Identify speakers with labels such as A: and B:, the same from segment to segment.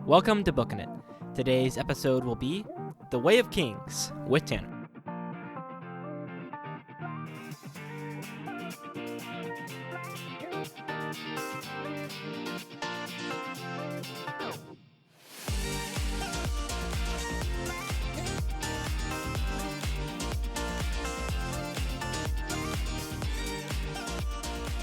A: Welcome to Bookin' It. Today's episode will be The Way of Kings with Tanner.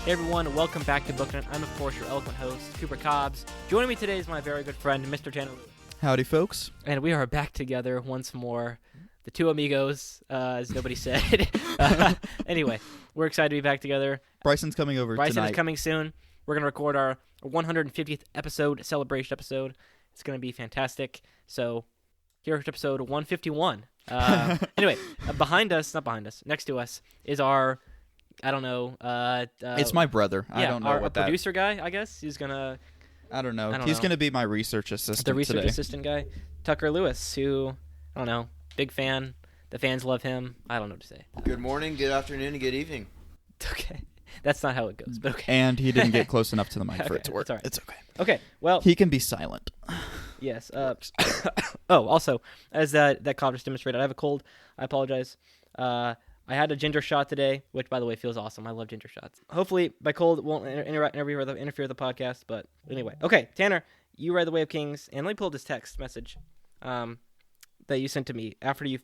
A: Hey everyone, welcome back to Bookin' It. I'm of course your eloquent host, Cooper Cobbs. Joining me today is my very good friend, Mr. Tanner Lewis.
B: Howdy, folks.
A: And we are back together once more. The two amigos, as nobody said. Anyway, we're excited to be back together.
B: Bryson's coming over tonight.
A: Bryson is coming soon. We're going to record our 150th episode, celebration episode. It's going to be fantastic. So, here's episode 151. Anyway, not behind us, next to us is our... I don't know.
B: It's my brother. I don't know
A: our
B: what that...
A: producer guy, I guess. He's going to...
B: I don't know. He's going to be my research assistant
A: The research
B: today.
A: assistant guy. Tucker Lewis, who, I don't know, big fan. The fans love him. I don't know what to say.
C: Good morning, good afternoon, and good evening.
A: Okay. That's not how it goes, but okay.
B: And he didn't get close enough to the mic for it to work.
A: It's all right.
B: It's okay.
A: Okay, well...
B: He can be silent.
A: Yes. Also, as that cough just demonstrated, I have a cold. I apologize. I had a ginger shot today, which, by the way, feels awesome. I love ginger shots. Hopefully, my cold won't interfere with the podcast, but anyway. Okay, Tanner, you read The Way of Kings, and let me pull up this text message that you sent to me after you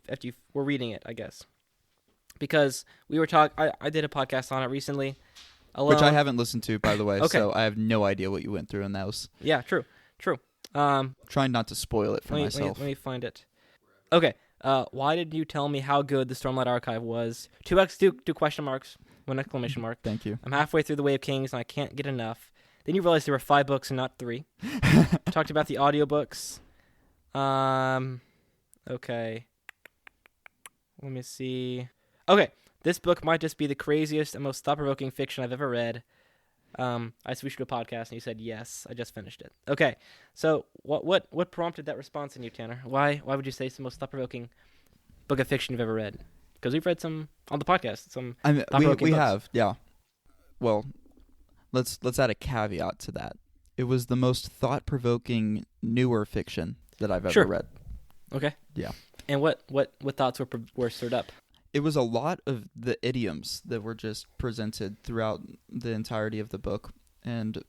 A: were reading it, I guess. Because we were I did a podcast on it recently. Alone.
B: Which I haven't listened to, by the way,
A: Okay.
B: so I have no idea what you went through in those.
A: Yeah, true.
B: Trying not to spoil it for myself.
A: Let me find it. Okay. Why did you tell me how good the Stormlight Archive was? Two question marks, one exclamation mark.
B: Thank you.
A: I'm halfway through The Way of Kings, and I can't get enough. Then you realize there were 5 books and not 3. Talked about the audiobooks. Okay. Let me see. Okay, this book might just be the craziest and most thought-provoking fiction I've ever read. I said we should do a podcast, and you said yes. I just finished it. Okay, so what prompted that response in you, Tanner? Why would you say it's the most thought-provoking book of fiction you've ever read? Because we've read some on the podcast.
B: We have, yeah. Well, let's add a caveat to that. It was the most thought-provoking newer fiction that I've ever read.
A: Okay.
B: Yeah.
A: And what thoughts were stirred up?
B: It was a lot of the idioms that were just presented throughout the entirety of the book, and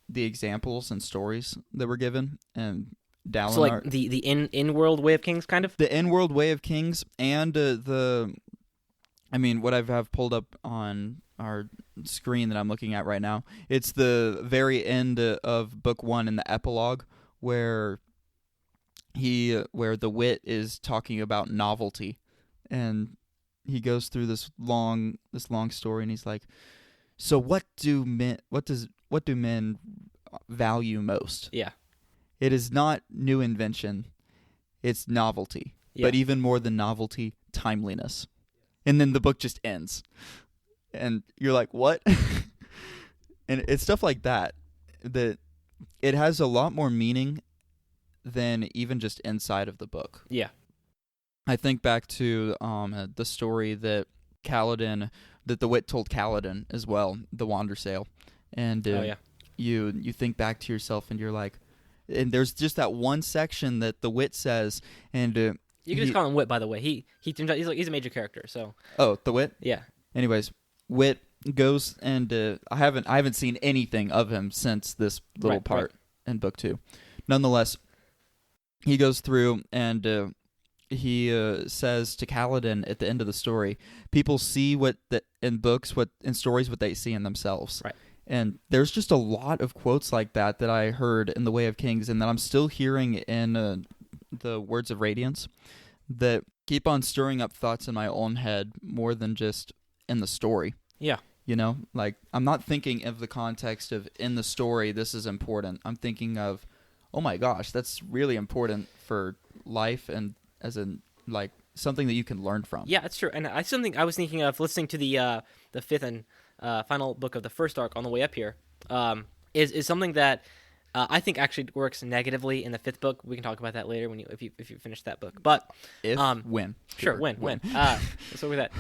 B: the examples and stories that were given. And Dallin,
A: so like the in-world Way of Kings, kind of?
B: The in-world Way of Kings, and what I have pulled up on our screen that I'm looking at right now, it's the very end of book 1 in the epilogue where the wit is talking about novelty, and he goes through this long story, and he's like, so what do men value most?
A: Yeah.
B: It is not new invention, it's novelty.
A: Yeah.
B: But even more than novelty, timeliness. And then the book just ends. And you're like, what? And it's stuff like that it has a lot more meaning than even just inside of the book.
A: Yeah.
B: I think back to the story that the wit told Kaladin as well, the Wandersail, and you think back to yourself and you're like, and there's just that one section that the wit says, and
A: you can just call him Wit, by the way. He turns out he's a major character. So
B: the wit.
A: Yeah.
B: Anyways, Wit goes and I haven't seen anything of him since this little part in book 2. Nonetheless, he goes through and. He says to Kaladin at the end of the story, people see in stories what they see in themselves.
A: Right.
B: And there's just a lot of quotes like that I heard in The Way of Kings, and that I'm still hearing in the Words of Radiance, that keep on stirring up thoughts in my own head more than just in the story.
A: Yeah.
B: You know, like, I'm not thinking of the context of in the story, this is important. I'm thinking of, oh my gosh, that's really important for life and as in, like, something that you can learn from.
A: Yeah, that's true. And I was thinking of listening to the 5th and final book of the first arc on the way up here. Is something that I think actually works negatively in the 5th book. We can talk about that later if you finish that book. But
B: when
A: when let's go with that.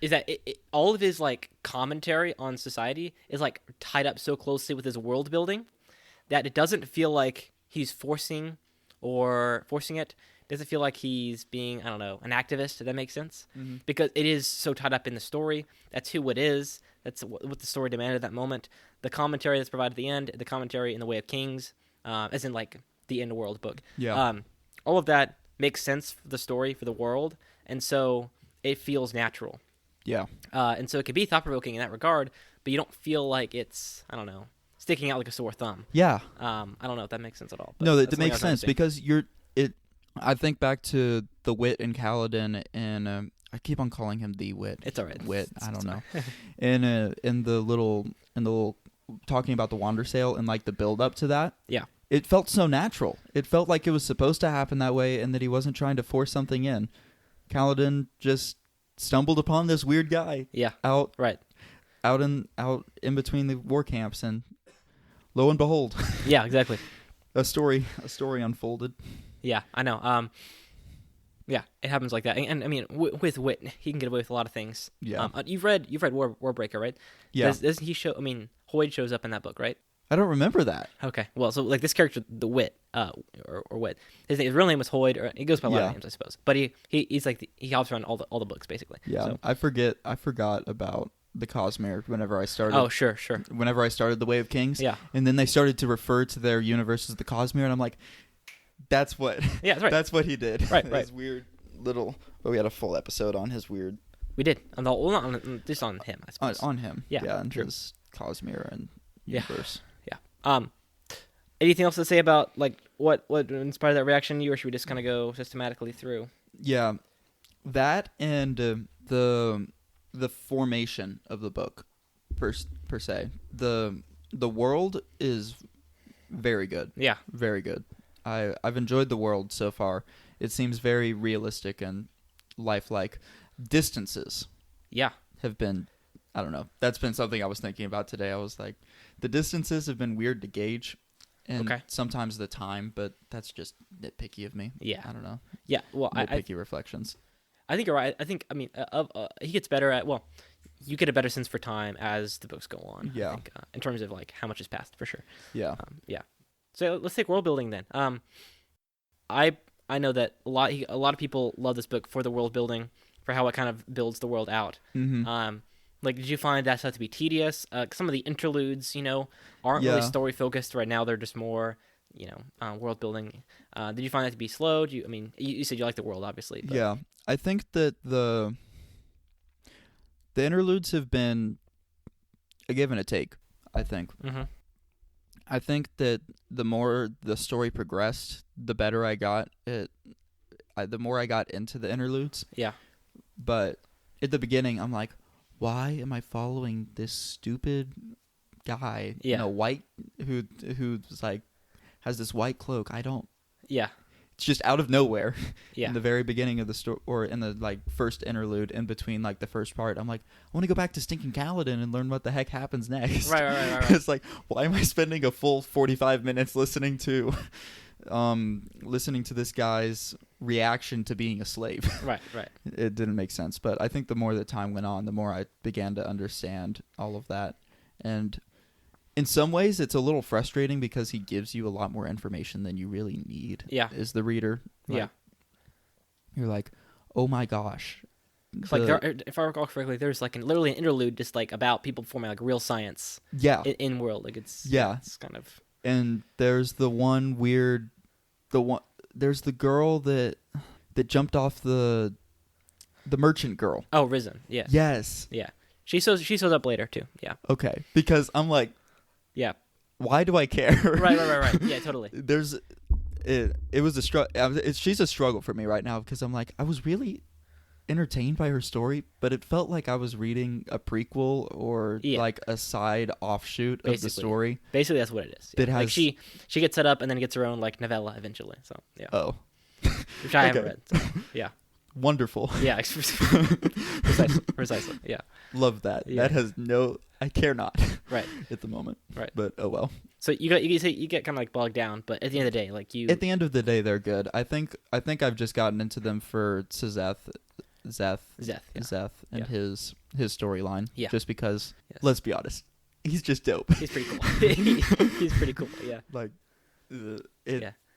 A: Is that all of his like commentary on society is like tied up so closely with his world building that it doesn't feel like he's forcing it. Doesn't feel like he's being, I don't know, an activist, if that makes sense.
B: Mm-hmm.
A: Because it is so tied up in the story. That's who it is. That's what the story demanded at that moment. The commentary that's provided at the end, the commentary in The Way of Kings, as in like the End World book.
B: Yeah.
A: All of that makes sense for the story, for the world, and so it feels natural.
B: Yeah.
A: And so it can be thought-provoking in that regard, but you don't feel like it's, I don't know, sticking out like a sore thumb.
B: Yeah.
A: I don't know if that makes sense at all. But
B: No, that
A: that's something I
B: makes
A: was trying to
B: sense
A: say.
B: because I think back to the Wit in Kaladin, and I keep on calling him the Wit.
A: It's all right.
B: Wit. I don't
A: It's
B: know.
A: fine.
B: in the little talking about the Wander Sail and like the build up to that.
A: Yeah.
B: It felt so natural. It felt like it was supposed to happen that way, and that he wasn't trying to force something in. Kaladin just stumbled upon this weird guy
A: Yeah.
B: out
A: Right.
B: in between the war camps, and lo and behold,
A: Yeah. Exactly.
B: a story unfolded.
A: Yeah. I know. Yeah, it happens like that, and I mean, with Wit, he can get away with a lot of things.
B: Yeah.
A: You've read Warbreaker, right?
B: Yeah.
A: Doesn't he show? I mean, Hoyd shows up in that book, right?
B: I don't remember that.
A: Okay. Well, so like this character, the Wit, or Wit, his real name was Hoyd, or he goes by a lot of names, I suppose. But he's like he hops around all the books basically.
B: Yeah.
A: So.
B: I forgot about the Cosmere whenever I started.
A: Oh, sure.
B: Whenever I started the Way of Kings.
A: Yeah.
B: And then they started to refer to their universe as the Cosmere, and I'm like, that's what.
A: Yeah, that's right.
B: That's what he did.
A: Right.
B: His weird little. Well, we had a full episode on his weird.
A: We did just on him, I suppose.
B: On him.
A: Yeah.
B: Yeah. And
A: True.
B: his Cosmere and
A: Yeah.
B: universe.
A: Yeah. Anything else to say about like what inspired that reaction? Or should we just kind of go systematically through?
B: Yeah, that and the formation of the book per se. The world is very good.
A: Yeah.
B: Very good. I've enjoyed the world so far. It seems very realistic and lifelike. Distances
A: Yeah.
B: have been, I don't know. That's been something I was thinking about today. I was like, the distances have been weird to gauge. And
A: Okay.
B: sometimes the time, but that's just nitpicky of me.
A: Yeah.
B: I don't know.
A: Yeah. Well,
B: Nitpicky reflections.
A: I think you're right. I mean, he gets better at, well, you get a better sense for time as the books go on.
B: Yeah.
A: I think, in terms of like how much has passed, for sure.
B: Yeah.
A: Yeah. So let's take world building then. I know that a lot of people love this book for the world building, for how it kind of builds the world out.
B: Mm-hmm.
A: Like, did you find that stuff to be tedious? Some of the interludes, aren't really story focused right now. They're just more, world building. Did you find that to be slow? You said you like the world, obviously. But...
B: Yeah, I think that the interludes have been a give and a take. I think.
A: Mm-hmm.
B: I think that the more the story progressed, the better I got it. The more I got into the interludes.
A: Yeah.
B: But at the beginning, I'm like, why am I following this stupid guy in a white who's like has this white cloak? I don't.
A: Yeah.
B: It's just out of nowhere.
A: Yeah.
B: In the very beginning of the story, or in the like first interlude, in between like the first part, I'm like, I want to go back to stinking Kaladin and learn what the heck happens next.
A: Right.
B: It's like, why am I spending a full 45 minutes listening to this guy's reaction to being a slave?
A: Right.
B: It didn't make sense. But I think the more that time went on, the more I began to understand all of that. And in some ways, it's a little frustrating because he gives you a lot more information than you really need.
A: Yeah.
B: As the reader.
A: Yeah.
B: You're like, oh my gosh.
A: Like if I recall correctly, there's like literally an interlude just like about people performing like real science.
B: Yeah.
A: In world, like it's kind of.
B: And there's there's the girl that jumped off the merchant girl.
A: Oh, Risen. Yeah.
B: Yes.
A: Yeah. She shows up later too. Yeah.
B: Okay. Because I'm like,
A: yeah.
B: Why do I care?
A: Right. Yeah, totally.
B: It was a struggle. She's a struggle for me right now because I'm like, I was really entertained by her story, but it felt like I was reading a prequel or like a side offshoot of the story.
A: Basically, that's what it is. Yeah.
B: That has,
A: like she gets set up and then gets her own like novella eventually. So yeah.
B: Oh.
A: Which I haven't read. So, yeah.
B: Wonderful.
A: Yeah. Precisely. Yeah.
B: Love that.
A: Yeah.
B: That has I care not.
A: Right.
B: At the moment.
A: Right.
B: But oh well.
A: So you get kind of like bogged down, but at the end of the day, like you.
B: At the end of the day, they're good. I think I've just gotten into them for Zeth, and his storyline.
A: Yeah.
B: Just because, let's be honest, he's just dope.
A: He's pretty cool. He's pretty cool. Yeah.
B: Like,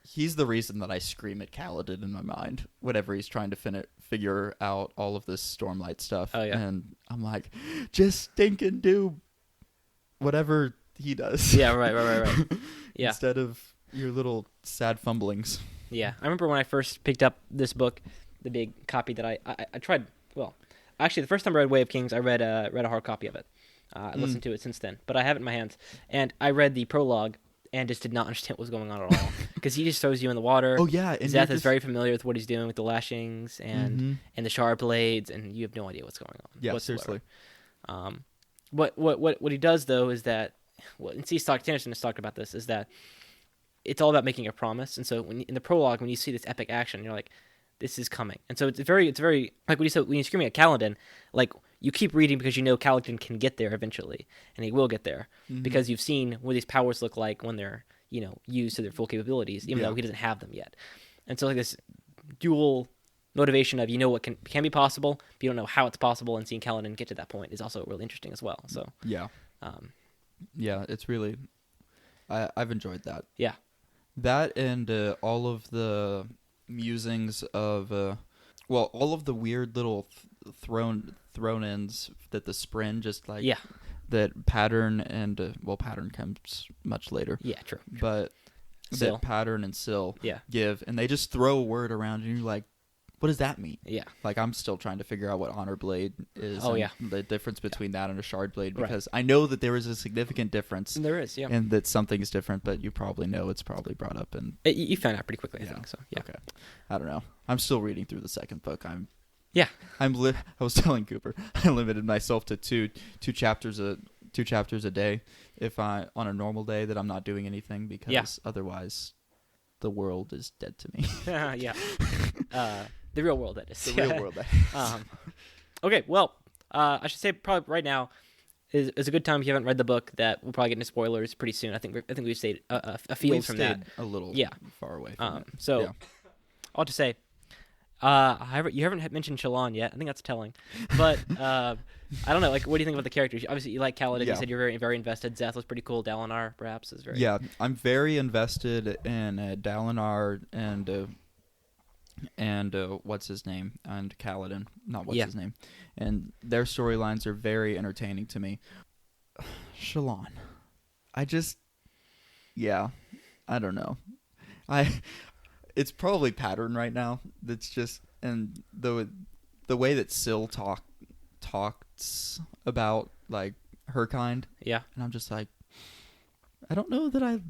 B: He's the reason that I scream at Kaladin in my mind whenever he's trying to figure out all of this Stormlight stuff.
A: Oh, yeah.
B: And I'm like, just stinking do whatever he does.
A: Yeah, right. Yeah.
B: Instead of your little sad fumblings.
A: Yeah. I remember when I first picked up this book, the big copy that I tried. Well, actually, the first time I read Way of Kings, I read a hard copy of it. I listened to it since then, but I have it in my hands. And I read the prologue and just did not understand what was going on at all. Because he just throws you in the water.
B: Oh, yeah. And
A: Zeth is very familiar with what he's doing with the lashings and the sharp blades, and you have no idea what's going on.
B: Yeah,
A: whatsoever.
B: seriously.
A: What he does, though, is that, and Tennyson has talked about this, is that it's all about making a promise. And so in the prologue, when you see this epic action, you're like, this is coming. And so it's very like when you're screaming at Kaladin, like you keep reading because you know Kaladin can get there eventually, and he will get there because you've seen what these powers look like when they're used to their full capabilities, even though he doesn't have them yet. And so like this dual motivation of what can be possible, but you don't know how it's possible, and seeing Kaladin get to that point is also really interesting as well. So
B: yeah, it's really I've enjoyed that.
A: Yeah,
B: that and all of the musings of all of the weird little thrown-ins that the Spren just like that Pattern and Pattern comes much later.
A: Yeah, true.
B: But
A: Syl.
B: that Pattern and Syl
A: Yeah.
B: give, and they just throw a word around, and you're like, what does that mean?
A: Yeah.
B: Like, I'm still trying to figure out what Honor Blade is.
A: Oh,
B: and
A: yeah.
B: the difference between that and a Shard Blade,
A: Right.
B: because I know that there is a significant difference.
A: There is, yeah.
B: And that something is different, but you probably know it's probably brought up in...
A: You found out pretty quickly, I think. So yeah.
B: Okay. I don't know. I'm still reading through the second book. I was telling Cooper, I limited myself to two chapters a day if I on a normal day that I'm not doing anything, because otherwise the world is dead to me.
A: Yeah. The real world, that is.
B: The real world.
A: Okay, well, I should say probably right now is a good time if you haven't read the book. That we'll probably get into spoilers pretty soon. I think we've stayed a field from that.
B: A little far away from it.
A: So I'll just say, you haven't mentioned Shallan yet. I think that's telling. But I don't know. Like, what do you think about the characters? Obviously, you like Kaladin. You said you're very, very invested. Zeth was pretty cool. Dalinar, perhaps, is very...
B: Yeah, I'm very invested in Dalinar and what's his name? And Kaladin. Not what's his name. And their storylines are very entertaining to me. Shallan. I don't know. It's probably Pattern right now. That's just... And the way that Syl talks about like her kind, and I'm just like, I don't know that I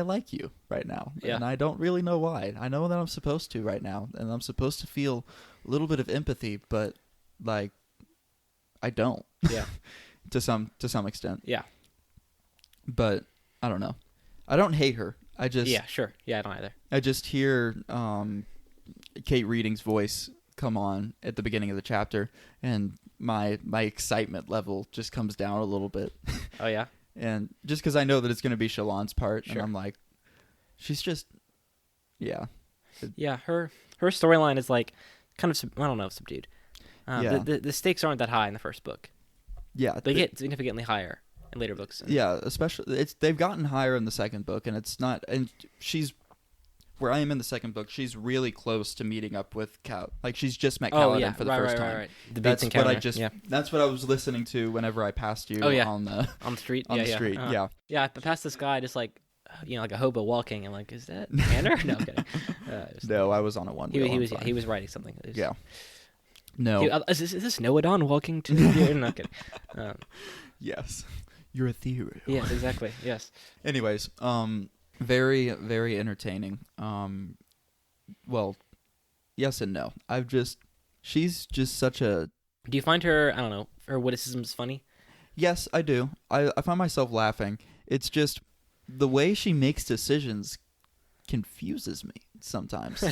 B: like you right now, and I don't really know why. I know that I'm supposed to right now, and I'm supposed to feel a little bit of empathy, but like I don't. to some extent. But I don't know. I don't hate her. I just
A: I don't either.
B: I just hear Kate Reading's voice come on at the beginning of the chapter, and my excitement level just comes down a little bit.
A: Oh yeah.
B: And just because I know that it's going to be Shallan's part, and I'm like, she's just her storyline is like kind of subdued. The stakes aren't that high in the first book. They get significantly higher in later books. Especially they've gotten higher in the second book, and it's not. And she's where I am in the second book. She's really close to meeting up with Cal. Like, she's just met Kaladin for the first time.
A: Right.
B: That's what I just. That's what I was listening to whenever I passed you on the
A: street.
B: On the street.
A: Yeah, I passed this guy just like, like a hobo walking. I'm like, is that Tanner? No, I'm kidding.
B: No, I was on a one.
A: He was writing something.
B: No.
A: Is this Noadon walking to the No, kidding.
B: Yes. You're ethereal.
A: Yes, exactly. Yes.
B: Anyways, very, very entertaining. Well, yes and no. She's just such a...
A: Do you find her, I don't know, her witticisms funny?
B: Yes, I do. I find myself laughing. It's just the way she makes decisions confuses me sometimes.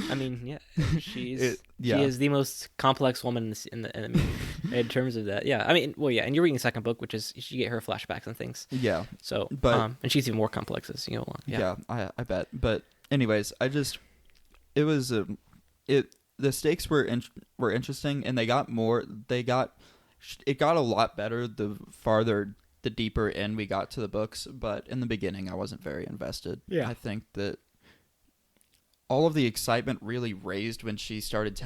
A: I mean, she is the most complex woman in terms of that. Yeah, I mean, and you're reading the second book, which is you get her flashbacks and things. Yeah. So, and she's even more complex as you go along.
B: Yeah, I bet. But anyways, the stakes were interesting, and it got a lot better the farther the deeper in we got to the books, but in the beginning I wasn't very invested.
A: Yeah.
B: I think that all of the excitement really raised when she started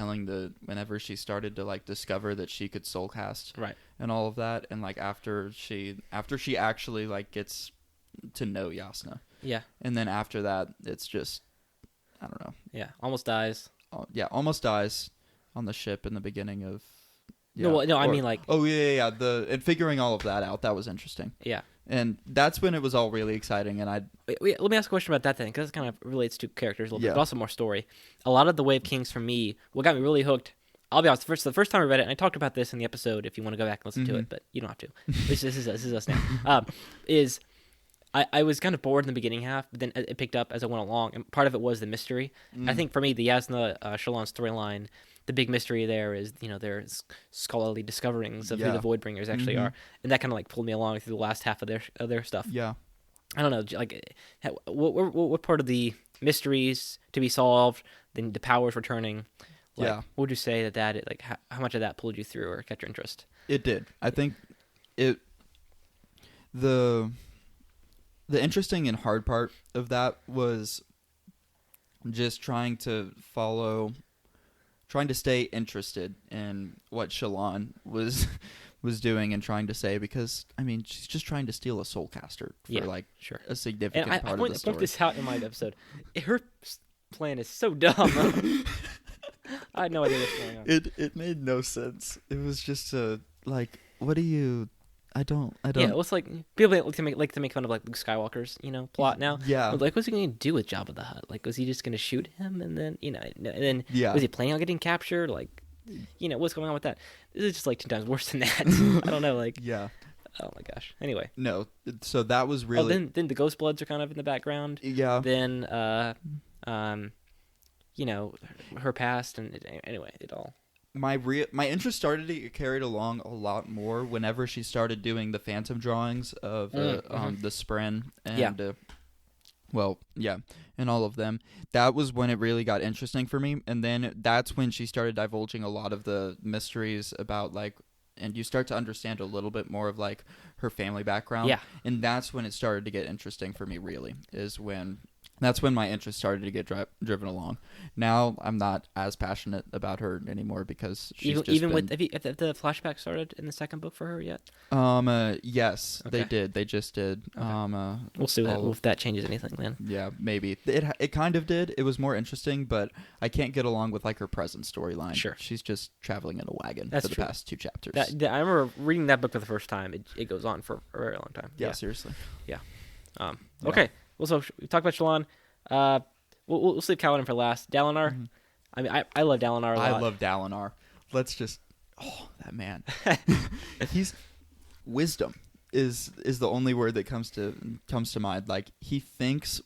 B: whenever she started to like discover that she could soul cast,
A: Right.
B: and all of that, and like after she actually like gets to know Yasna,
A: Yeah.
B: and then after that it's just, I don't know.
A: Yeah. Almost dies.
B: Almost dies on the ship in the beginning of.
A: I mean like.
B: Oh yeah. And figuring all of that out, that was interesting.
A: Yeah.
B: And that's when it was all really exciting, and
A: Let me ask a question about that thing, because it kind of relates to characters a little bit,
B: Yeah.
A: but also more story. A lot of the Wave Kings, for me, what got me really hooked, I'll be honest, the first time I read it, and I talked about this in the episode if you want to go back and listen to it, but you don't have to. This is us now. I was kind of bored in the beginning half, but then it picked up as I went along, and part of it was the mystery. I think for me, the Yasna Shallan storyline, the big mystery there is, their scholarly discoverings of who the Voidbringers actually are, and that kind of like pulled me along through the last half of their stuff.
B: Yeah.
A: I don't know, like, what part of the mysteries to be solved, then the powers returning, like, what would you say that like, how much of that pulled you through or kept your interest?
B: It did. I think the interesting and hard part of that was just trying to stay interested in what Shallan was doing and trying to say, because I mean she's just trying to steal a soulcaster for
A: Sure.
B: a significant
A: And
B: part of the story.
A: I point this out in my episode. Her plan is so dumb. I had no idea what's going on.
B: It made no sense. It was just like, what do you? I don't.
A: Yeah, it was like people like to make fun of like Luke Skywalker's plot now.
B: Yeah.
A: But, like, what's he going to do with Jabba the Hutt? Like, was he just going to shoot him and then
B: Yeah.
A: was he planning on getting captured? Like, what's going on with that? This is just like 10 times worse than that. I don't know. Like,
B: Yeah.
A: oh my gosh. Anyway.
B: No. So that was really.
A: Then the Ghost Bloods are kind of in the background.
B: Yeah.
A: Then her past, and anyway, it all.
B: My interest started to get carried along a lot more whenever she started doing the phantom drawings of the Spren and and all of them. That was when it really got interesting for me, and then that's when she started divulging a lot of the mysteries about, like, and you start to understand a little bit more of like her family background.
A: Yeah.
B: And that's when it started to get interesting for me, really, that's when my interest started to get driven along. Now I'm not as passionate about her anymore because she's
A: with have the flashback started in the second book for her yet?
B: Yes,
A: Okay.
B: they did. They just did.
A: Okay. We'll see if that changes anything then.
B: Yeah, maybe it kind of did. It was more interesting, but I can't get along with like her present storyline.
A: Sure,
B: she's just traveling in a wagon for the past 2 chapters.
A: I remember reading that book for the first time. It goes on for a very long time.
B: Yeah, seriously.
A: Yeah. Okay. Well, so we talked about Shallan. We'll save Kaladin for last. Dalinar. Mm-hmm. I mean, I love Dalinar a lot.
B: I love Dalinar. Let's just. Oh, that man. He's wisdom is the only word that comes to mind. Like, he thinks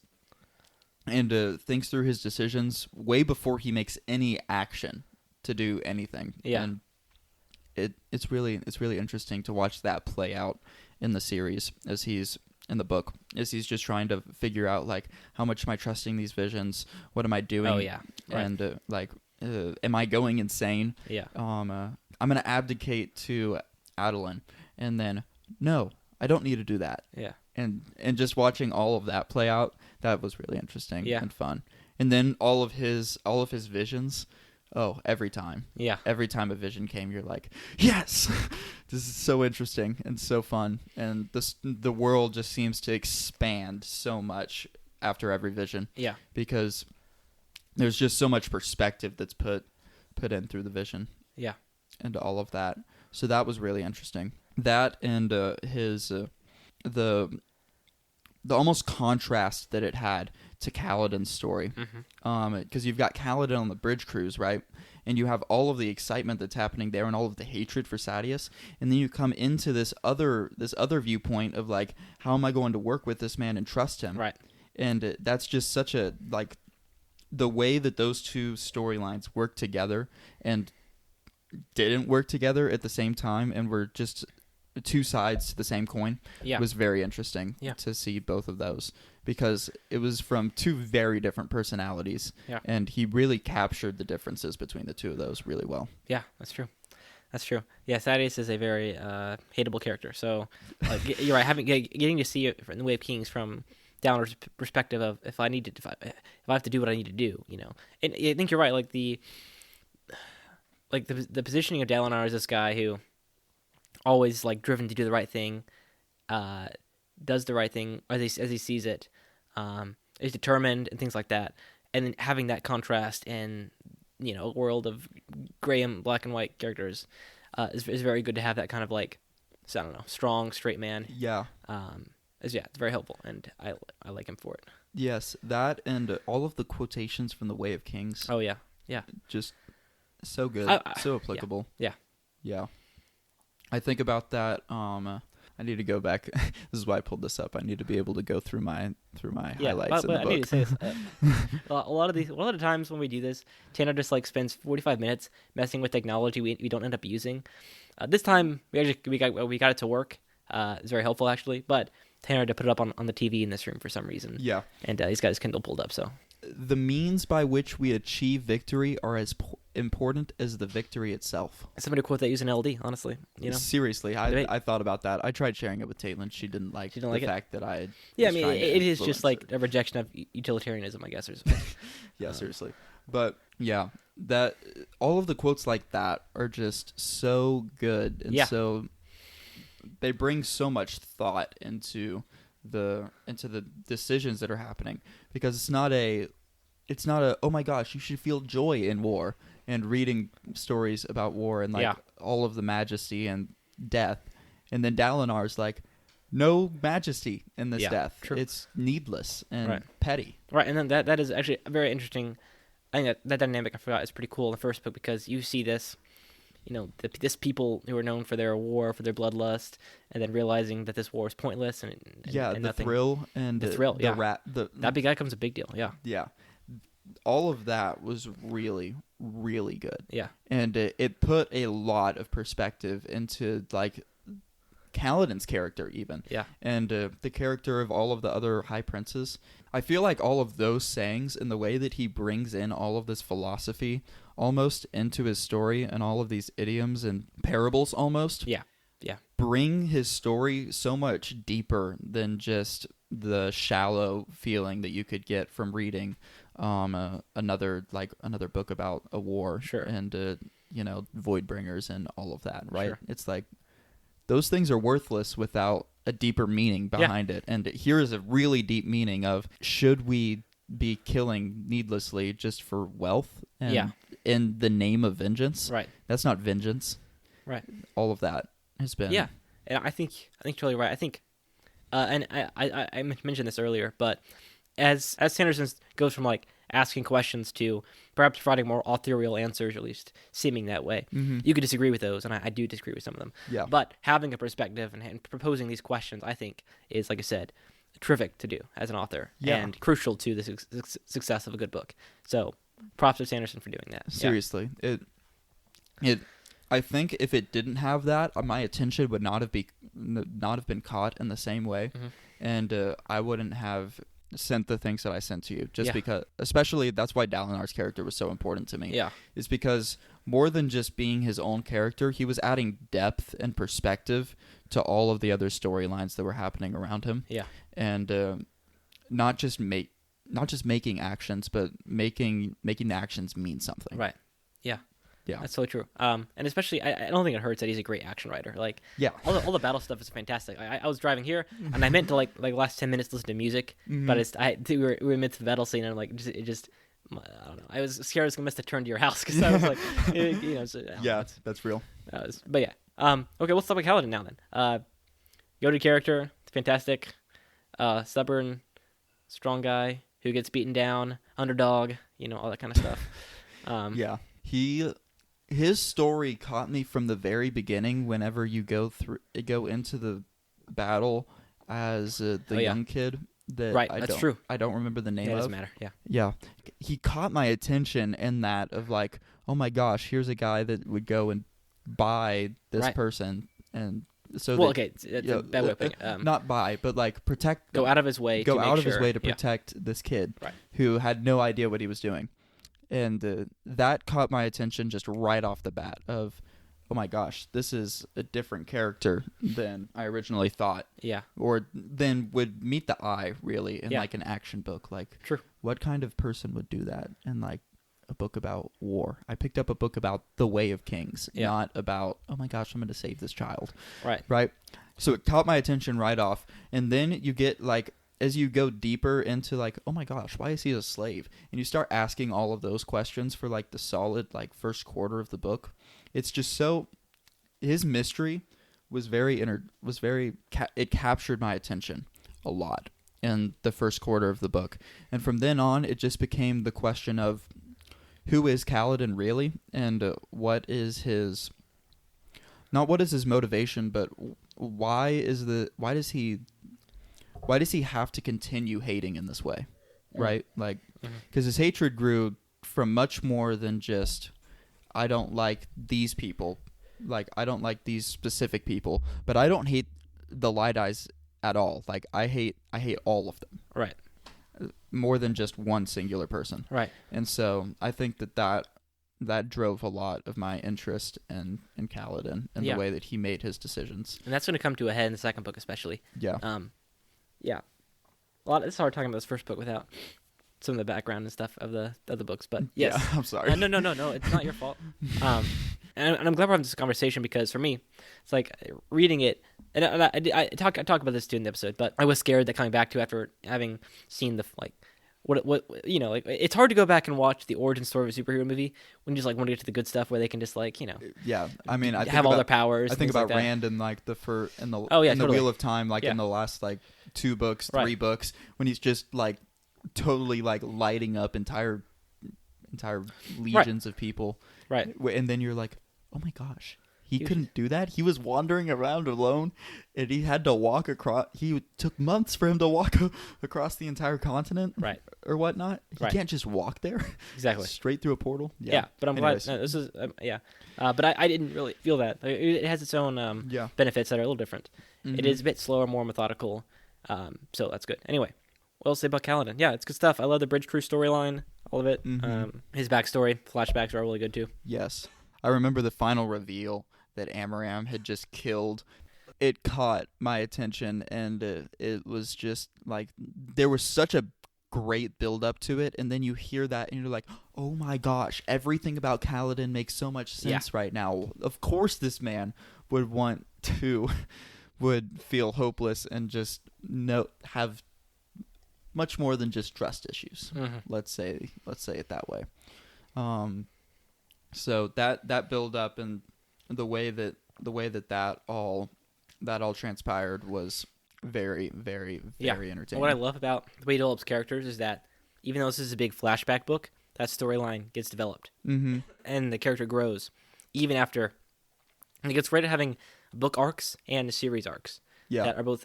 B: thinks through his decisions way before he makes any action to do anything.
A: Yeah.
B: And it's really interesting to watch that play out in the series as he's in the book, as he's just trying to figure out, like, how much am I trusting these visions? What am I doing?
A: Oh yeah. Right.
B: And am I going insane?
A: Yeah.
B: I'm gonna abdicate to Adolin, and then no, I don't need to do that.
A: Yeah.
B: And just watching all of that play out, that was really interesting and fun. And then all of his visions. Oh, every time.
A: Yeah.
B: Every time a vision came, you're like, yes, this is so interesting and so fun. And the world just seems to expand so much after every vision.
A: Yeah.
B: Because there's just so much perspective that's put in through the vision.
A: Yeah.
B: And all of that. So that was really interesting. That and his the almost contrast that it had to Kaladin's story. Because you've got Kaladin on the bridge cruise, right? And you have all of the excitement that's happening there and all of the hatred for Sadeas. And then you come into this other viewpoint of, like, how am I going to work with this man and trust him?
A: Right.
B: And that's just such a, like, the way that those two storylines work together and didn't work together at the same time and were just two sides to the same coin was very interesting to see both of those, because it was from two very different personalities, and he really captured the differences between the two of those really well.
A: Yeah, that's true. That's true. Yeah, Thaddeus is a very hateable character. So you're right. Getting to see it in the Way of Kings from Dalinor's perspective of if I have to do what I need to do, And I think you're right. Like the positioning of Dalinar as this guy who always like driven to do the right thing, does the right thing as he sees it, is determined and things like that, and then having that contrast in a world of gray and black and white characters is very good to have that kind of like, so I don't know, strong straight man.
B: Yeah.
A: It's very helpful, and I like him for it.
B: Yes, that and all of the quotations from the Way of Kings.
A: Oh yeah,
B: just so good, so applicable.
A: Yeah.
B: I think about that. I need to go back. This is why I pulled this up. I need to be able to go through my highlights in the book.
A: I need to say this. A lot of the times when we do this, Tanner just like spends 45 minutes messing with technology we don't end up using. This time we got it to work. It's very helpful actually, but Tanner had to put it up on the TV in this room for some reason.
B: Yeah,
A: and he's got his Kindle pulled up. So
B: the means by which we achieve victory are as important as the victory itself.
A: Somebody quote that using LD, honestly.
B: Seriously, I thought about that. I tried sharing it with Caitlin. She didn't like the fact that I.
A: Yeah, I mean, it is just like a rejection of utilitarianism, I guess.
B: Yeah, seriously, but yeah, that all of the quotes like that are just so good and so they bring so much thought into the decisions that are happening, because it's not a oh my gosh, you should feel joy in war and reading stories about war and like all of the majesty and death, and then Dalinar's like no majesty in this death.
A: True.
B: It's needless and petty.
A: Right, and then that is actually a very interesting. I think that dynamic I forgot is pretty cool in the first book, because you see this. This people who are known for their war, for their bloodlust, and then realizing that this war is pointless and
B: the
A: nothing.
B: thrill and
A: the thrill,
B: that
A: becomes a big deal.
B: Yeah, all of that was really, really good.
A: Yeah,
B: and it put a lot of perspective into like Kaladin's character even.
A: Yeah,
B: and the character of all of the other high princes. I feel like all of those sayings and the way that he brings in all of this philosophy almost into his story and all of these idioms and parables almost.
A: Yeah.
B: Bring his story so much deeper than just the shallow feeling that you could get from reading another book about a war.
A: Sure.
B: And Voidbringers and all of that, right?
A: Sure.
B: It's like those things are worthless without a deeper meaning behind it. And here is a really deep meaning of, should we be killing needlessly just for wealth and in the name of vengeance?
A: Right. That's
B: not vengeance.
A: Right.
B: All of that has been.
A: Yeah. And I think you're totally right. I think, and I mentioned this earlier, but as Sanderson goes from like asking questions to perhaps providing more authorial answers, or at least seeming that way. Mm-hmm. You could disagree with those, and I do disagree with some of them.
B: Yeah.
A: But having a perspective and proposing these questions, I think, is, like I said, terrific to do as an author and crucial to the success of a good book. So props to Sanderson for doing that.
B: Seriously. It I think if it didn't have that, my attention would not have been caught in the same way,
A: mm-hmm.
B: and I wouldn't have sent the things that I sent to you, just because, especially that's why Dalinar's character was so important to me.
A: Yeah.
B: Is because more than just being his own character, he was adding depth and perspective to all of the other storylines that were happening around him.
A: Yeah.
B: And not just making actions, but making the actions mean something.
A: Right. Yeah.
B: Yeah,
A: that's so true. And especially, I don't think it hurts that he's a great action writer. Like, all the battle stuff is fantastic. I was driving here, and I meant to like last 10 minutes listen to music,
B: mm-hmm.
A: but we were amidst the battle scene, and like I don't know. I was scared I was gonna miss the turn to your house because I was like,
B: that's real.
A: But yeah. Okay, let's talk about Kaladin now then. Goated character, fantastic, stubborn, strong guy who gets beaten down, underdog, all that kind of stuff.
B: His story caught me from the very beginning. Whenever you go into the battle as the young kid,
A: that's true.
B: I don't remember the name of.
A: It doesn't matter.
B: Yeah. He caught my attention in that of like, oh my gosh, here's a guy that would go and buy this person, and so
A: it's a bad way of putting it.
B: Not buy, but like protect.
A: Go out of his way.
B: His way to protect this kid, who had no idea what he was doing. And that caught my attention just right off the bat of, oh my gosh, this is a different character than I originally thought.
A: Yeah.
B: Or than would meet the eye, really, in
A: Yeah.
B: like an action book. Like,
A: True.
B: what kind of person would do that in like a book about war? I picked up a book about the Way of Kings, not about, oh my gosh, I'm going to save this child. Right? So it caught my attention right off. And then you get like, as you go deeper into like, oh my gosh, why is he a slave? And you start asking all of those questions for like the solid like first quarter of the book. It's just so, his mystery was it captured my attention a lot in the first quarter of the book. And from then on, it just became the question of who is Kaladin really, and what is his motivation, but why does he have to continue hating in this way, right? Like, because his hatred grew from much more than just, I don't like these people, like I don't like these specific people, but I don't hate the Light Eyes at all. Like I hate all of them,
A: Right.
B: more than just one singular person,
A: Right.
B: And so I think that drove a lot of my interest in Kaladin and the way that he made his decisions.
A: And that's going to come to a head in the second book, especially.
B: Yeah.
A: Yeah. It's hard talking about this first book without some of the background and stuff of the books, but yes.
B: Yeah, I'm sorry.
A: No, it's not your fault. And I'm glad we're having this conversation because for me, it's like reading it, and I talk about this too in the episode, but I was scared that coming back to after having seen the like. What you know, like it's hard to go back and watch the origin story of a superhero movie when you just like want to get to the good stuff where they can just like, you know,
B: yeah. I mean, I
A: have all their powers.
B: I think about
A: like
B: Rand and like the
A: totally.
B: Wheel of Time, like in the last like 2 books, 3 books, when he's just like totally like lighting up entire legions of people,
A: right?
B: And then you're like, oh my gosh. He couldn't do that. He was wandering around alone, and he had to walk across. He took months for him to walk across the entire continent,
A: right,
B: or whatnot. He can't just walk there,
A: exactly,
B: straight through a portal.
A: Yeah, but I'm glad this is but I didn't really feel that. It has its own benefits that are a little different. Mm-hmm. It is a bit slower, more methodical, so that's good. Anyway, what else to say about Kaladin? Yeah, it's good stuff. I love the Bridge Crew storyline, all of it. Mm-hmm. His backstory, flashbacks are really good too.
B: Yes, I remember the final reveal that Amaram had just killed. It caught my attention, and it was just like there was such a great build up to it, and then you hear that and you're like, oh my gosh, everything about Kaladin makes so much sense right now. Of course this man would feel hopeless and just have much more than just trust issues. Mm-hmm. Let's say it that way. So that build up and the way that all transpired was very, very, very entertaining.
A: What I love about the way he develops characters is that even though this is a big flashback book, that storyline gets developed, and the character grows even after. And it gets right at having book arcs and series arcs that are both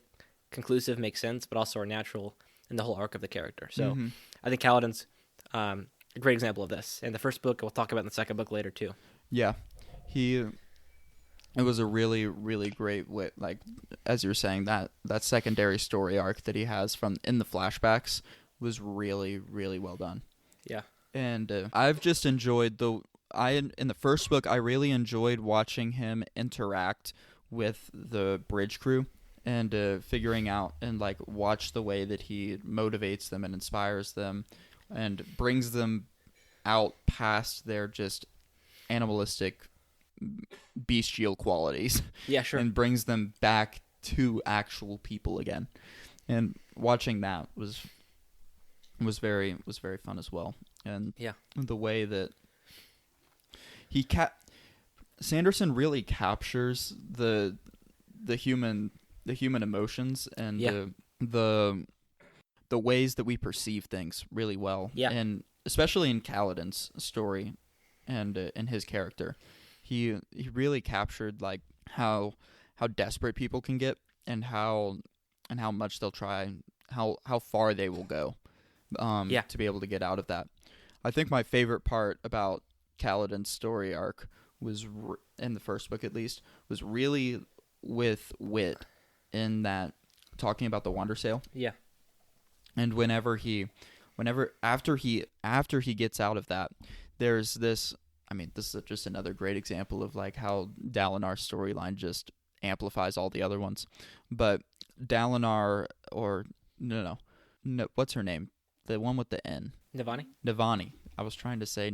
A: conclusive, make sense, but also are natural in the whole arc of the character. So I think Kaladin's a great example of this. In the first book, we'll talk about in the second book later too. Yeah,
B: it was a really, really great way, like, as you were saying, that secondary story arc that he has in the flashbacks was really, really well done.
A: Yeah.
B: And I've just enjoyed in the first book, I really enjoyed watching him interact with the Bridge Crew and figuring out and, like, watch the way that he motivates them and inspires them and brings them out past their just animalistic bestial qualities.
A: Yeah, sure.
B: And brings them back to actual people again. And watching that was very fun as well. And the way that Sanderson really captures the human emotions and the ways that we perceive things really well.
A: Yeah.
B: And especially in Kaladin's story and in his character. He really captured like how desperate people can get and how much they'll try, how far they will go to be able to get out of that. I think my favorite part about Kaladin's story arc was in the first book, at least, was really with Wit in that talking about the Wandersail.
A: Yeah.
B: And after he gets out of that, there's this I mean, this is just another great example of like how Dalinar's storyline just amplifies all the other ones. But Dalinar, or no, what's her name? The one with the N. Navani. I was trying to say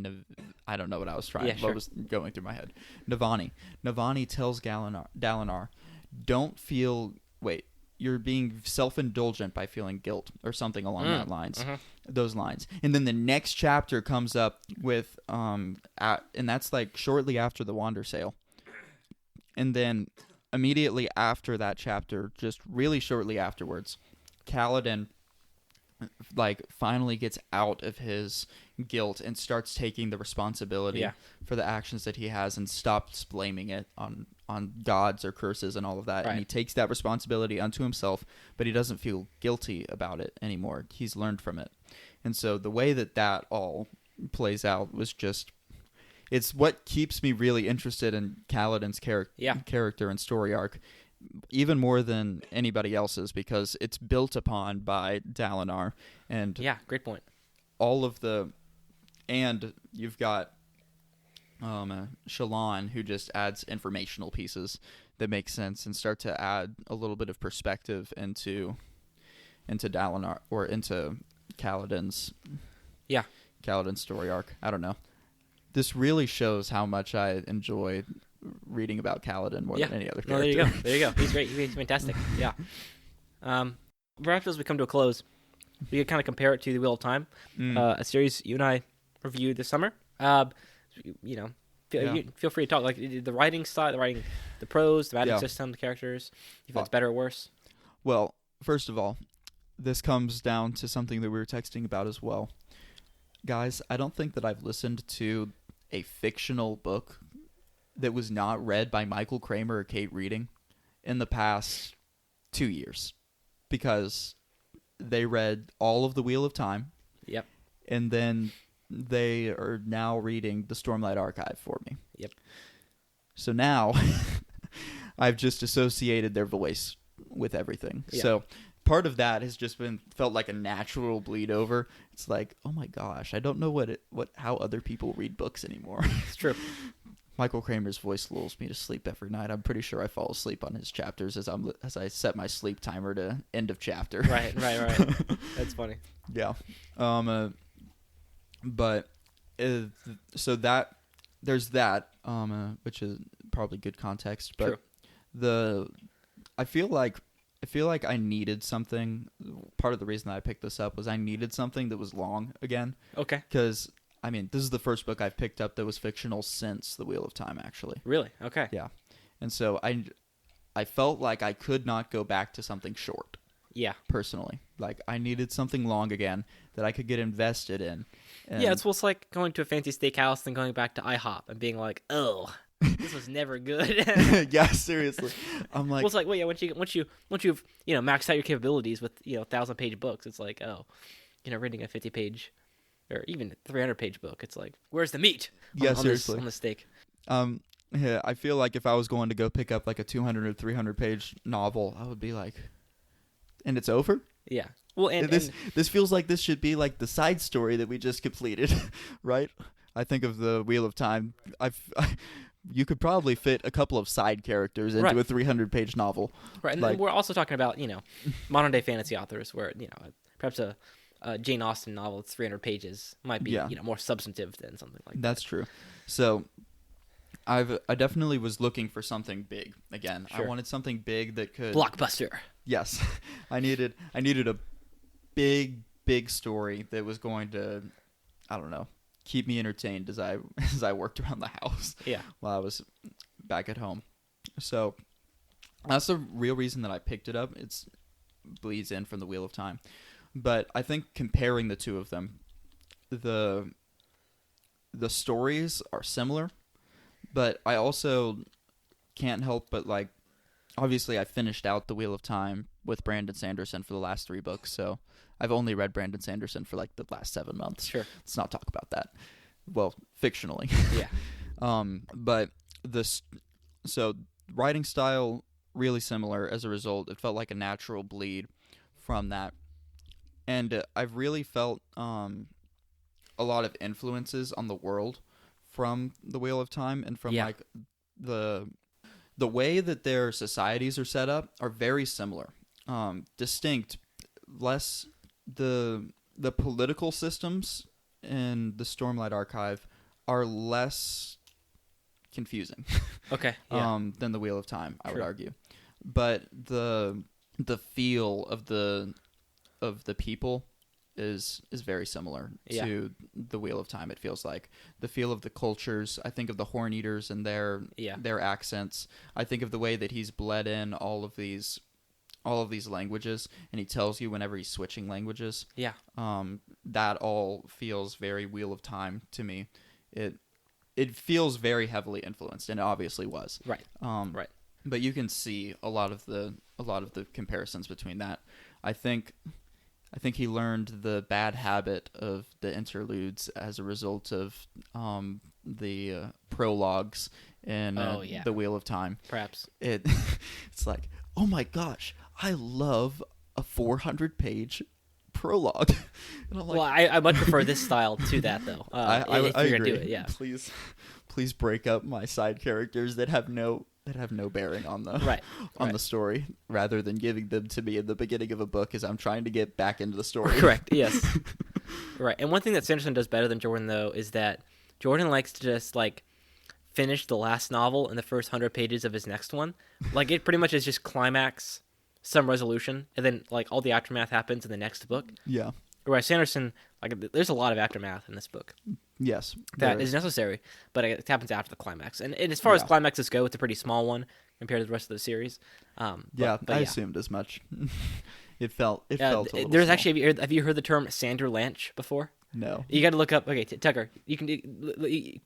B: I don't know what I was trying. What was going through my head? Navani. Navani tells Dalinar, don't feel. Wait, you're being self-indulgent by feeling guilt or something along that lines. Those lines. And then the next chapter comes up with and that's like shortly after the Wander Sail. And then immediately after that chapter, just really shortly afterwards, Kaladin like finally gets out of his guilt and starts taking the responsibility for the actions that he has and stops blaming it on gods or curses and all of that. Right. And he takes that responsibility unto himself, but he doesn't feel guilty about it anymore. He's learned from it. And so the way that all plays out was just, it's what keeps me really interested in Kaladin's character and story arc, even more than anybody else's, because it's built upon by Dalinar. And
A: great point.
B: And you've got Shallan, who just adds informational pieces that make sense and start to add a little bit of perspective into Dalinar, or into Kaladin's story arc. I don't know. This really shows how much I enjoy reading about Kaladin more than any other character.
A: There you go. He's great. He's fantastic. Yeah. Perhaps as we come to a close, we could kind of compare it to The Wheel of Time, a series you and I reviewed this summer. Feel free to talk. Like the writing style, the prose, the magic system, the characters. You feel it's better or worse?
B: Well, first of all, this comes down to something that we were texting about as well. Guys, I don't think that I've listened to a fictional book that was not read by Michael Kramer or Kate Reading in the past 2 years, because they read all of The Wheel of Time.
A: Yep.
B: And then they are now reading the Stormlight Archive for me.
A: Yep. So
B: now I've just associated their voice with everything.
A: Yeah.
B: So part of that has just felt like a natural bleed over. It's like, oh my gosh, I don't know how other people read books anymore.
A: It's true.
B: Michael Kramer's voice lulls me to sleep every night. I'm pretty sure I fall asleep on his chapters as I set my sleep timer to end of chapter.
A: Right. That's funny.
B: Yeah. But so that there's that, which is probably good context. But
A: true.
B: I feel like I needed something. Part of the reason that I picked this up was I needed something that was long again.
A: Okay.
B: Because I mean, this is the first book I've picked up that was fictional since The Wheel of Time, actually.
A: Really? Okay.
B: Yeah. And so I felt like I could not go back to something short.
A: Yeah.
B: Personally. Like, I needed something long again that I could get invested in.
A: Yeah, it's almost like going to a fancy steakhouse and going back to IHOP and being like, oh, this was never good.
B: Yeah, seriously. I'm like...
A: Well, it's like, well, yeah, once you've maxed out your capabilities with, 1,000-page books, it's like, oh, reading a 50-page... or even 300-page book, it's like, where's the meat?
B: Seriously.
A: On the steak.
B: Yeah, I feel like if I was going to go pick up like a 200 or 300-page novel, I would be like, and it's over?
A: Yeah. Well, and
B: this feels like this should be like the side story that we just completed, right? I think of The Wheel of Time. You could probably fit a couple of side characters into a 300-page novel.
A: Right, and we're also talking about, modern-day fantasy authors where, perhaps a Jane Austen novel that's 300 pages might be more substantive than something like that.
B: That's true. So I definitely was looking for something big again.
A: Sure.
B: I wanted something big that could
A: blockbuster.
B: Yes. I needed a big story that was going to, I don't know, keep me entertained as I worked around the house.
A: Yeah.
B: While I was back at home. So that's the real reason that I picked it up. It bleeds in from The Wheel of Time. But I think comparing the two of them, the stories are similar, but I also can't help but like, obviously I finished out The Wheel of Time with Brandon Sanderson for the last 3 books, so I've only read Brandon Sanderson for like the last 7 months.
A: Sure.
B: Let's not talk about that. Well, fictionally.
A: Yeah.
B: But so writing style really similar as a result. It felt like a natural bleed from that. And I've really felt a lot of influences on the world from the Wheel of Time, and from
A: Yeah.
B: like the way that their societies are set up are very similar. Distinct, less the political systems in the Stormlight Archive are less confusing
A: Okay. Yeah.
B: than the Wheel of Time, I would
A: True.
B: argue. But the feel of the people is very similar
A: Yeah.
B: to the Wheel of Time. It feels like the feel of the cultures. I think of the Horn Eaters and their accents. I think of the way that he's bled in all of these languages, and he tells you whenever he's switching languages.
A: Yeah.
B: That all feels very Wheel of Time to me. It feels very heavily influenced, and it obviously was.
A: Right. Right.
B: But you can see a lot of the comparisons between that. I think he learned the bad habit of the interludes as a result of the prologues in the Wheel of Time.
A: Perhaps.
B: It's like, oh my gosh, I love a 400-page prologue. And I'm like,
A: Well, I much prefer this style to that, though.
B: I
A: if you're
B: agree.
A: gonna do it, yeah.
B: Please break up my side characters that have no bearing on the the story, rather than giving them to me in the beginning of a book as I'm trying to get back into the story.
A: Correct. Yes. Right. And one thing that Sanderson does better than Jordan, though, is that Jordan likes to just like finish the last novel in the first 100 pages of his next one. Like, it pretty much is just climax, some resolution, and then like all the aftermath happens in the next book.
B: Yeah.
A: Whereas Sanderson, like, there's a lot of aftermath in this book.
B: Yes.
A: That is necessary, but it happens after the climax. And as far as climaxes go, it's a pretty small one compared to the rest of the series.
B: I assumed as much. It felt a little
A: There's
B: small.
A: actually, have you heard the term Sanderlanche before?
B: No.
A: You got to look up. Okay, Tucker, you can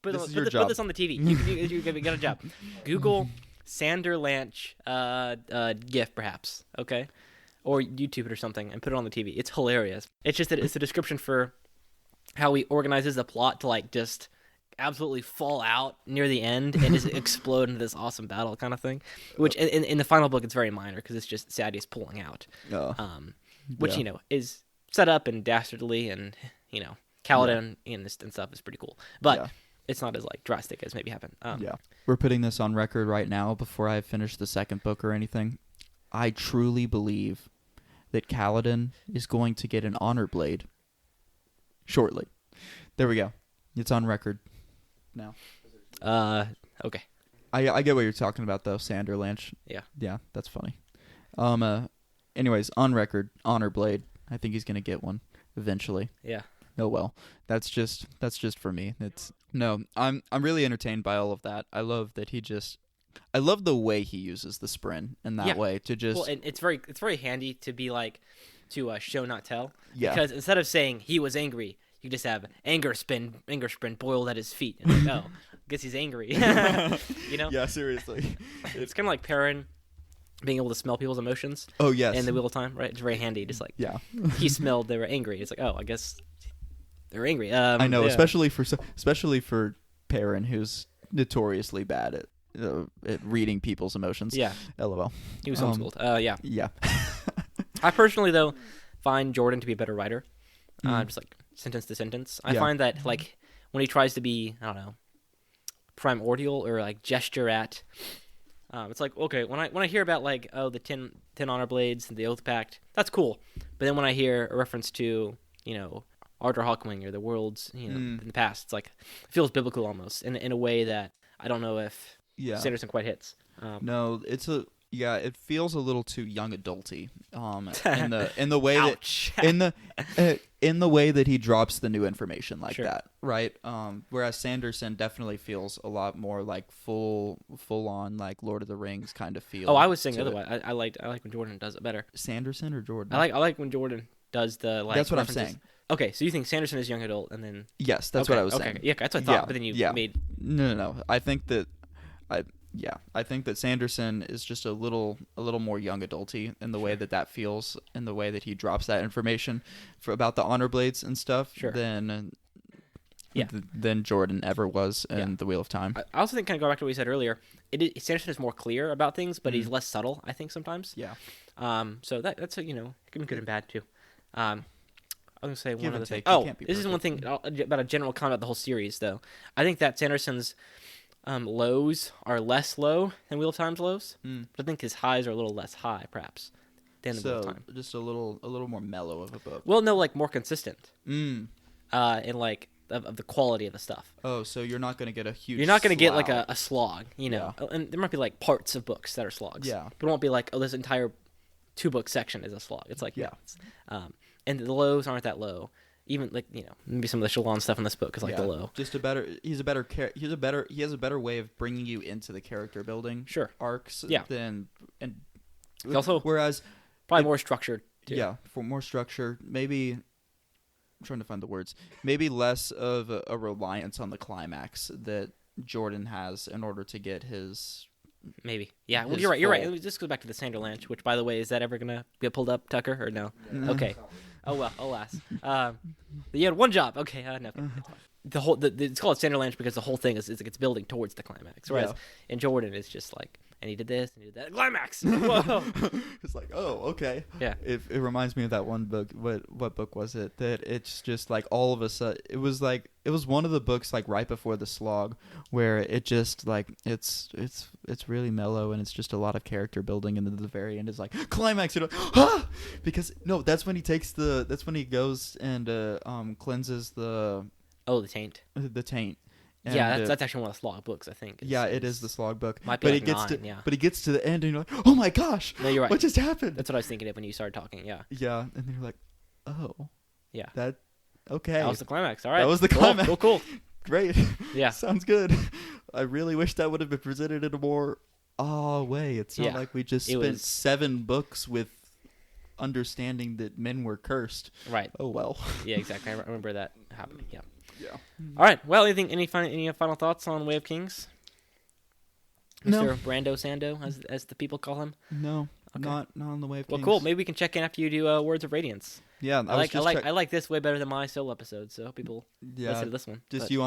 A: put this on the TV. You got a job. Google Sanderlanche GIF, perhaps. Okay, or YouTube it or something, and put it on the TV. It's hilarious. It's just that it's a description for how he organizes the plot to like just absolutely fall out near the end and just explode into this awesome battle kind of thing. Which in the final book it's very minor because it's just Sadeas pulling out, which is set up and dastardly, and Kaladin and stuff is pretty cool, but it's not as like drastic as maybe happened.
B: We're putting this on record right now before I finish the second book or anything. I truly believe that Kaladin is going to get an honor blade shortly. There we go. It's on record now.
A: Okay.
B: I get what you're talking about though, Sanderlanche. Yeah, that's funny. Anyways, on record, honor blade. I think he's gonna get one eventually.
A: Yeah.
B: Oh well, that's just for me. I'm really entertained by all of that. I love that I love the way he uses the Spren in that way to just.
A: Well, and it's very handy to be like to show not tell.
B: Yeah.
A: Because instead of saying he was angry, you just have anger spren boiled at his feet. And like, oh, guess he's angry.
B: Yeah, seriously.
A: It's kind of like Perrin being able to smell people's emotions.
B: Oh yes.
A: In the Wheel of Time, right? It's very handy. Just like he smelled they were angry. It's like, oh, I guess they're angry.
B: I know, especially for Perrin, who's notoriously bad at reading people's emotions.
A: Yeah.
B: LOL.
A: He was homeschooled. Yeah.
B: Yeah.
A: I personally, though, find Jordan to be a better writer. Just like sentence to sentence. I find that like when he tries to be, I don't know, primordial or like gesture at, it's like, okay, when I hear about like, oh, the 10 honor blades and the Oath Pact, that's cool. But then when I hear a reference to, Ardor Hawkwing or the worlds, in the past, it's like, it feels biblical almost in a way that I don't know if Sanderson quite hits.
B: No, it feels a little too young adulty. In the way
A: Ouch.
B: that in the way that he drops the new information like
A: Sure.
B: that, right? Whereas Sanderson definitely feels a lot more like full on like Lord of the Rings kind of feel.
A: Oh, I was saying
B: to
A: otherwise. I like when Jordan does it better.
B: Sanderson or Jordan?
A: I like when Jordan does the like.
B: That's what
A: references.
B: I'm saying.
A: Okay, so you think Sanderson is young adult, and then
B: Yes, that's what I was saying.
A: Yeah, that's what I thought. But then you made
B: No. I think that Sanderson is just a little more young adulty in the way that feels, in the way that he drops that information about the honor blades and stuff than Jordan ever was in the Wheel of Time.
A: I also think, kind of go back to what we said earlier, Sanderson is more clear about things, but he's less subtle, I think, sometimes.
B: Yeah.
A: So that's it can be good and bad too. I was gonna say
B: Give
A: one
B: and
A: other thing.
B: take. You
A: Oh,
B: can't be
A: this is one
B: perfect.
A: thing about a general comment about the whole series, though. I think that Sanderson's lows are less low than Wheel of Time's lows, but I think his highs are a little less high, perhaps, than the Wheel of
B: So
A: Time.
B: just a little more mellow of a book.
A: Well, no, like more consistent.
B: Mm.
A: In like of the quality of the stuff.
B: Oh, so you're not going to get a huge.
A: You're not going to get like
B: slog.
A: a slog, you know. And there might be like parts of books that are slogs.
B: Yeah.
A: But it won't be like, oh, this entire 2-book section is a slog. It's like,
B: Yeah.
A: And the lows aren't that low. Even like, you know, maybe some of the Shalon stuff in this book is like the low.
B: Just a better. He has a better way of bringing you into the character building. Arcs.
A: Yeah.
B: Than
A: Also,
B: whereas
A: probably more structured. Too.
B: Yeah, for more structure, maybe. I'm trying to find the words. Maybe less of a reliance on the climax that Jordan has in order to get his.
A: Maybe. Yeah, well,
B: his
A: you're right. You're
B: full-
A: right. This goes back to the Sanderlanche, which, by the way, is that ever going to get pulled up, Tucker, or no? Okay. Oh, well, alas. You had one job. Okay, no. The whole it's called Sanderlanche because the whole thing is it's building towards the climax. Whereas in Jordan, it's just like, and he did this, and he did that. Climax! Whoa!
B: It's like, oh, okay.
A: Yeah.
B: It reminds me of that one book. What book was it? That it's just like all of a sudden, it was one of the books like right before the slog, where it just like it's really mellow and it's just a lot of character building, and then the very end is like climax. You know, because no, that's when he goes and cleanses the
A: taint.
B: The taint. And,
A: yeah, that's actually one of the slog books, I think.
B: It is the slog book.
A: Might be
B: but
A: like
B: it gets
A: 9,
B: to
A: yeah.
B: But it gets to the end and you're like, oh my gosh,
A: No, you're right.
B: what just happened?
A: That's what I was thinking of when you started talking. Yeah.
B: Yeah, and you're like, oh,
A: Yeah.
B: Okay.
A: That was the climax. All right.
B: That was the climax.
A: Cool.
B: Great.
A: Yeah.
B: Sounds good. I really wish that would have been presented in a more way. It's not like we just spent 7 books with understanding that men were cursed.
A: Right.
B: Oh well.
A: Yeah, exactly. I remember that happening. Yeah.
B: Yeah.
A: All right. Well, any final thoughts on Way of Kings?
B: No.
A: Mr. Brando Sando, as the people call him.
B: No.
A: Okay.
B: Not on the Way of Kings.
A: Well, cool. Maybe we can check in after you do Words of Radiance.
B: Yeah,
A: I like this way better than my solo episode. So people listen to this one.
B: Just you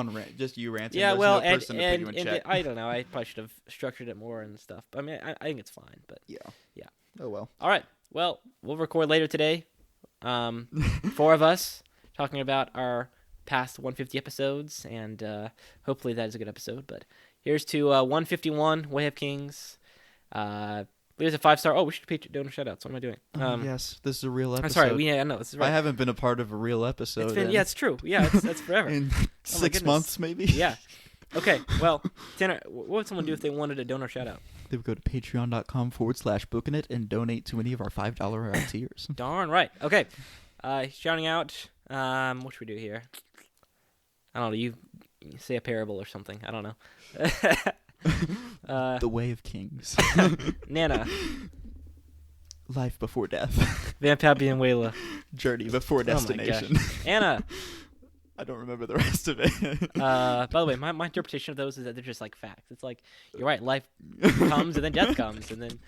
B: ranting.
A: Yeah.
B: There's
A: well,
B: no person to put you in check.
A: I don't know. I probably should have structured it more and stuff. But I mean, I think it's fine. But
B: Yeah.
A: Yeah.
B: Oh well.
A: All right. Well, we'll record later today. 4 of us talking about our past 150 episodes, and hopefully that is a good episode. But here's to 151 Way of Kings. Leave us a 5-star. Oh, we should pay donor shoutouts. What am I doing?
B: Yes, this is a real episode.
A: I'm sorry. I know this is right.
B: I haven't been a part of a real episode.
A: It's true. Yeah, that's forever.
B: In 6
A: goodness.
B: months, maybe.
A: Yeah. Okay. Well, Tanner, what would someone do if they wanted a donor shoutout?
B: They would go to patreon.com/bookinit and donate to any of our $5 tiers.
A: Darn right. Okay. Shouting out. What should we do here? I don't know. You say a parable or something. I don't know.
B: The Way of Kings.
A: Nana.
B: Life before death.
A: Van Pappy and Wayla.
B: Journey before destination.
A: Anna.
B: I don't remember the rest of it.
A: By the way, my interpretation of those is that they're just like facts. It's like, you're right, life comes and then death comes, and then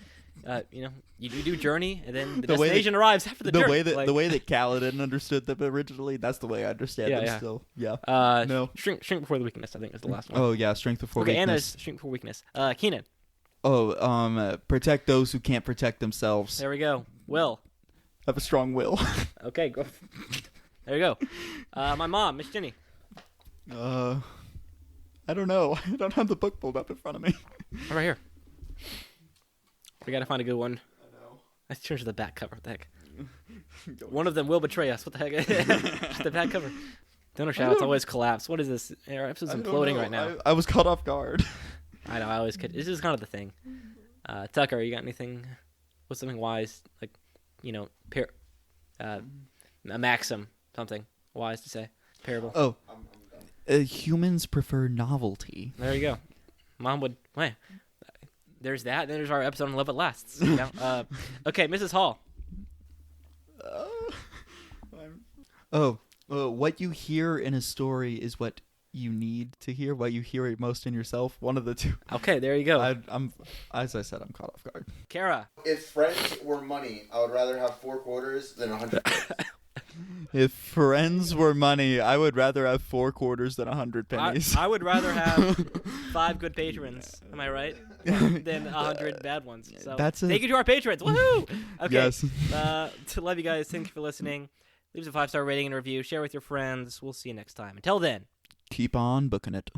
A: you do journey, and then the destination arrives after the journey.
B: The way that Kaladin understood them originally, that's the way I understand them still. Yeah.
A: No. Shrink before the weakness, I think, is the last one.
B: Oh yeah, strength before weakness.
A: Anna's shrink before weakness. Keenan.
B: Protect those who can't protect themselves.
A: There we go. Will.
B: Have a strong will.
A: Okay, go. There you go. My mom, Miss Jenny.
B: I don't know. I don't have the book pulled up in front of me.
A: Right here. We gotta find a good one.
B: I know.
A: Let's change to the back cover. What the heck? One of them will betray us. What the heck? Just the back cover. Donor shoutouts always collapse. What is this? Our episode's imploding right now.
B: I was caught off guard.
A: I know. I always kid. This is kind of the thing. Tucker, you got anything? What's something wise, like, a maxim, something wise to say? Parable.
B: Oh. Humans prefer novelty.
A: There you go. Mom would. Wait. There's that. Then there's our episode on Love It Lasts. You know? Okay, Mrs. Hall.
B: What you hear in a story is what you need to hear. What you hear it most in yourself. One of the two.
A: Okay, there you go.
B: I'm as I said, I'm caught off guard.
A: Kara.
C: If friends were money, I would rather have 4 quarters than 100 pennies.
B: If friends were money, I would rather have 4 quarters than 100 pennies.
A: I would rather have 5 good patrons. Am I right? Than 100 bad ones. So thank you to our patrons. Woohoo! Okay.
B: Yes.
A: To love you guys. Thank you for listening. Leave us a 5-star rating and review. Share with your friends. We'll see you next time. Until then.
B: Keep on booking it.